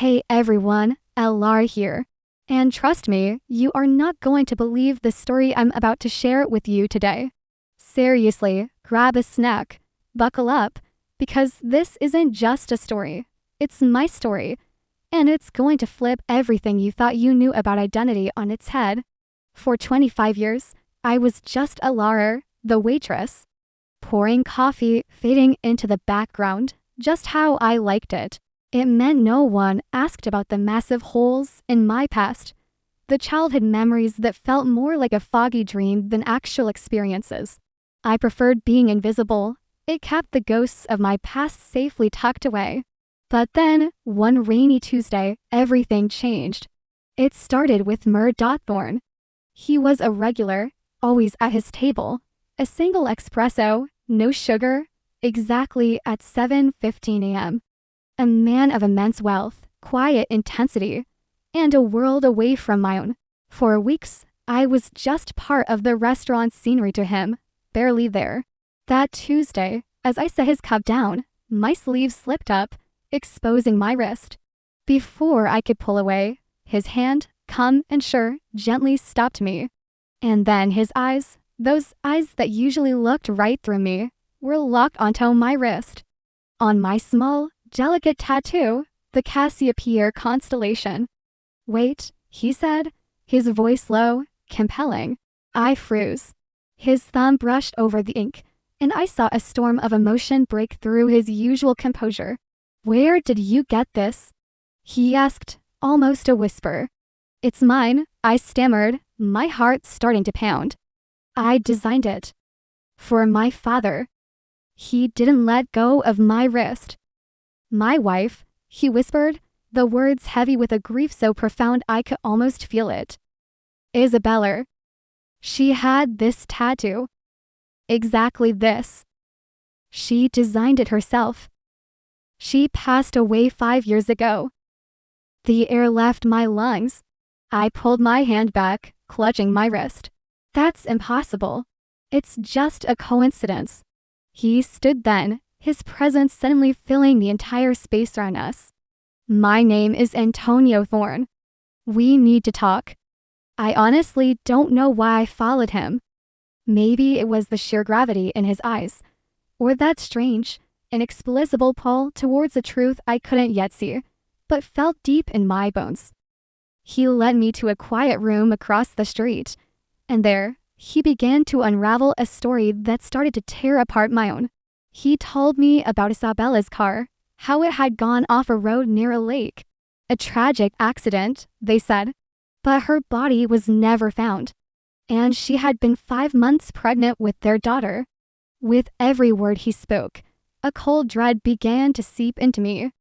Hey everyone, LR here. And trust me, you are not going to believe the story I'm about to share with you today. Seriously, grab a snack, buckle up, because this isn't just a story. It's my story, and it's going to flip everything you thought you knew about identity on its head. For 25 years, I was just a Lara, the waitress. Pouring coffee, fading into the background, just how I liked it. It meant no one asked about the massive holes in my past, the childhood memories that felt more like a foggy dream than actual experiences. I preferred being invisible. It kept the ghosts of my past safely tucked away. But then, one rainy Tuesday, everything changed. It started with Thorne. He was a regular, always at his table. A single espresso, no sugar, exactly at 7:15 a.m. A man of immense wealth, quiet intensity, and a world away from my own. For weeks, I was just part of the restaurant scenery to him, barely there. That Tuesday, as I set his cup down, my sleeve slipped up, exposing my wrist. Before I could pull away, his hand, calm and sure, gently stopped me. And then his eyes, those eyes that usually looked right through me, were locked onto my wrist. On my small, delicate tattoo, the Cassiopeia constellation. Wait, he said, his voice low, compelling. I froze. His thumb brushed over the ink, and I saw a storm of emotion break through his usual composure. Where did you get this? He asked, almost a whisper. It's mine, I stammered, my heart starting to pound. I designed it. For my father. He didn't let go of my wrist. My wife, he whispered, the words heavy with a grief so profound I could almost feel it. Isabella. She had this tattoo. Exactly this. She designed it herself. She passed away 5 years ago. The air left my lungs. I pulled my hand back, clutching my wrist. That's impossible. It's just a coincidence. He stood then, his presence suddenly filling the entire space around us. My name is Antonio Thorne. We need to talk. I honestly don't know why I followed him. Maybe it was the sheer gravity in his eyes, or that strange, inexplicable pull towards a truth I couldn't yet see, but felt deep in my bones. He led me to a quiet room across the street, and there, he began to unravel a story that started to tear apart my own. He told me about Isabella's car, how it had gone off a road near a lake. A tragic accident, they said. But her body was never found. And she had been 5 months pregnant with their daughter. With every word he spoke, a cold dread began to seep into me.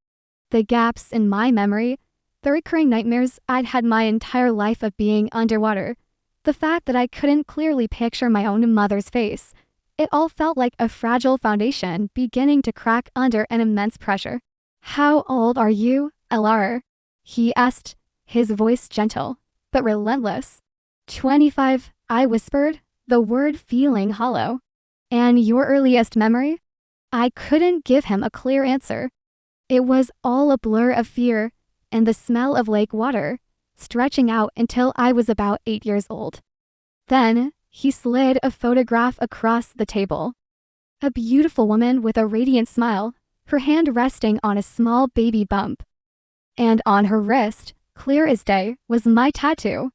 The gaps in my memory, the recurring nightmares I'd had my entire life of being underwater, the fact that I couldn't clearly picture my own mother's face, it all felt like a fragile foundation beginning to crack under an immense pressure. How old are you, LR? He asked, his voice gentle, but relentless. 25, I whispered, the word feeling hollow. And your earliest memory? I couldn't give him a clear answer. It was all a blur of fear and the smell of lake water, stretching out until I was about 8 years old. Then, he slid a photograph across the table. A beautiful woman with a radiant smile, her hand resting on a small baby bump. And on her wrist, clear as day, was my tattoo.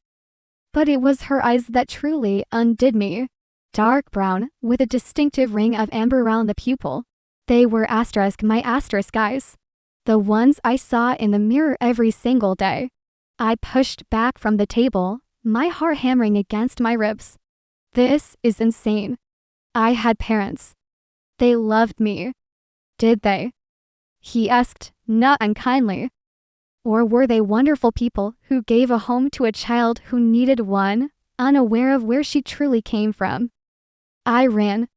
But it was her eyes that truly undid me. Dark brown, with a distinctive ring of amber around the pupil. They were my asterisk eyes. The ones I saw in the mirror every single day. I pushed back from the table, my heart hammering against my ribs. This is insane. I had parents. They loved me. Did they? He asked, not unkindly. Or were they wonderful people who gave a home to a child who needed one, unaware of where she truly came from? I ran.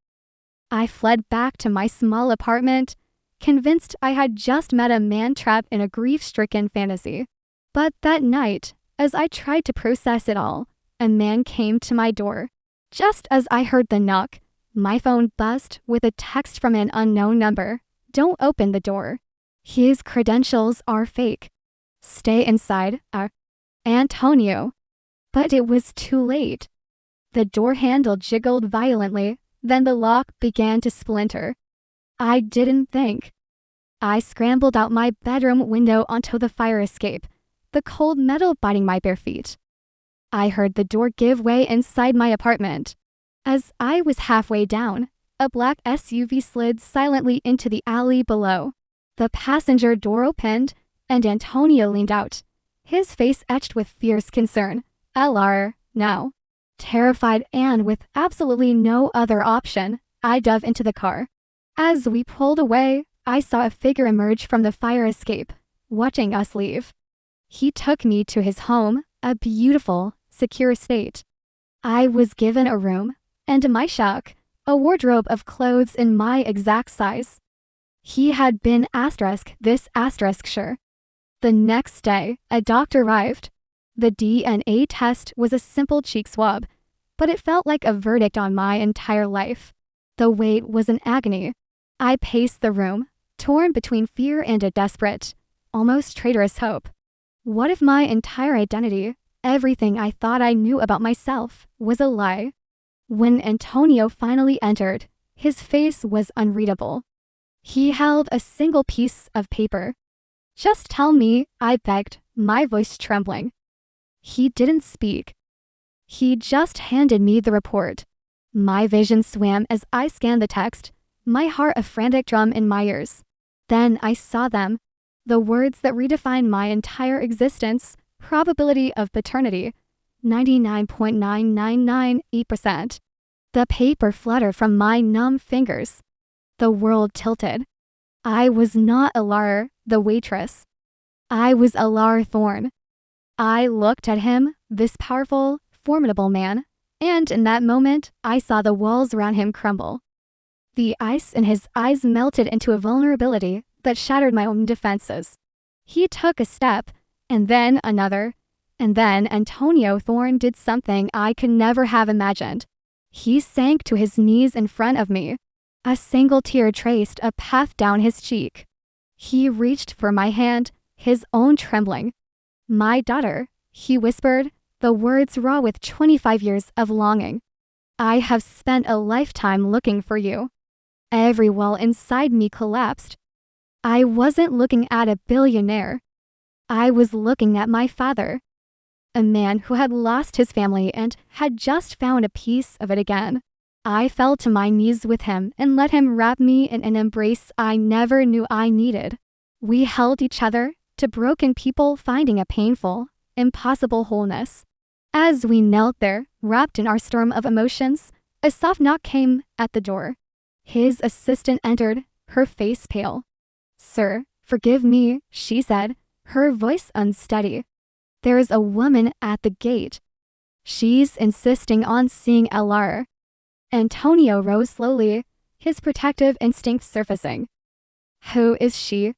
I fled back to my small apartment, convinced I had just met a man trapped in a grief-stricken fantasy. But that night, as I tried to process it all, a man came to my door. Just as I heard the knock, my phone buzzed with a text from an unknown number. Don't open the door. His credentials are fake. Stay inside, Antonio. But it was too late. The door handle jiggled violently, then the lock began to splinter. I didn't think. I scrambled out my bedroom window onto the fire escape, the cold metal biting my bare feet. I heard the door give way inside my apartment. As I was halfway down, a black SUV slid silently into the alley below. The passenger door opened, and Antonio leaned out, his face etched with fierce concern. LR, no. Terrified and with absolutely no other option, I dove into the car. As we pulled away, I saw a figure emerge from the fire escape, watching us leave. He took me to his home, a beautiful, secure estate. I was given a room, and to my shock, a wardrobe of clothes in my exact size. He had been sure. The next day, a doctor arrived. The DNA test was a simple cheek swab, but it felt like a verdict on my entire life. The wait was an agony. I paced the room, torn between fear and a desperate, almost traitorous hope. What if my entire identity, everything I thought I knew about myself, was a lie? When Antonio finally entered, his face was unreadable. He held a single piece of paper. Just tell me, I begged, my voice trembling. He didn't speak. He just handed me the report. My vision swam as I scanned the text, my heart a frantic drum in my ears. Then I saw them, the words that redefined my entire existence: probability of paternity, 99.9998%. The paper fluttered from my numb fingers. The world tilted. I was not Alar, the waitress. I was Alar Thorne. I looked at him, this powerful, formidable man, and in that moment, I saw the walls around him crumble. The ice in his eyes melted into a vulnerability that shattered my own defenses. He took a step, and then another, and then Antonio Thorne did something I could never have imagined. He sank to his knees in front of me. A single tear traced a path down his cheek. He reached for my hand, his own trembling. My daughter, he whispered, the words raw with 25 years of longing. I have spent a lifetime looking for you. Every wall inside me collapsed. I wasn't looking at a billionaire. I was looking at my father. A man who had lost his family and had just found a piece of it again. I fell to my knees with him and let him wrap me in an embrace I never knew I needed. We held each other, to broken people finding a painful, impossible wholeness. As we knelt there, wrapped in our storm of emotions, a soft knock came at the door. His assistant entered, her face pale. Sir, forgive me, she said, her voice unsteady. There's a woman at the gate. She's insisting on seeing LR. Antonio rose slowly, his protective instinct surfacing. Who is she?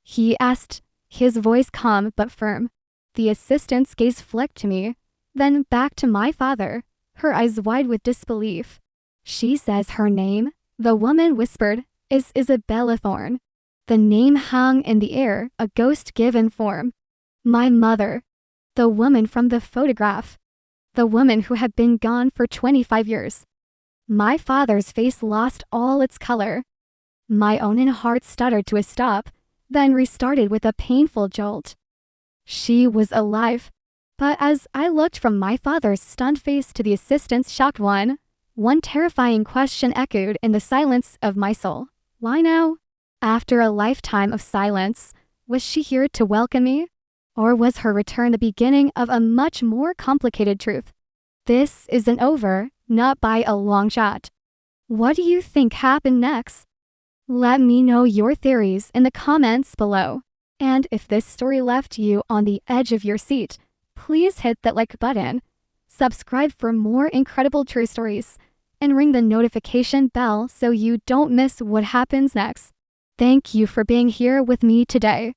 He asked, his voice calm but firm. The assistant's gaze flicked to me, then back to my father, her eyes wide with disbelief. She says her name, the woman whispered, is Isabella Thorne. The name hung in the air, a ghost-given form. My mother. The woman from the photograph. The woman who had been gone for 25 years. My father's face lost all its color. My own heart stuttered to a stop, then restarted with a painful jolt. She was alive, but as I looked from my father's stunned face to the assistant's shocked one terrifying question echoed in the silence of my soul. Why now? After a lifetime of silence, was she here to welcome me? Or was her return the beginning of a much more complicated truth? This isn't over, not by a long shot. What do you think happened next? Let me know your theories in the comments below. And if this story left you on the edge of your seat, please hit that like button, subscribe for more incredible true stories, and ring the notification bell so you don't miss what happens next. Thank you for being here with me today.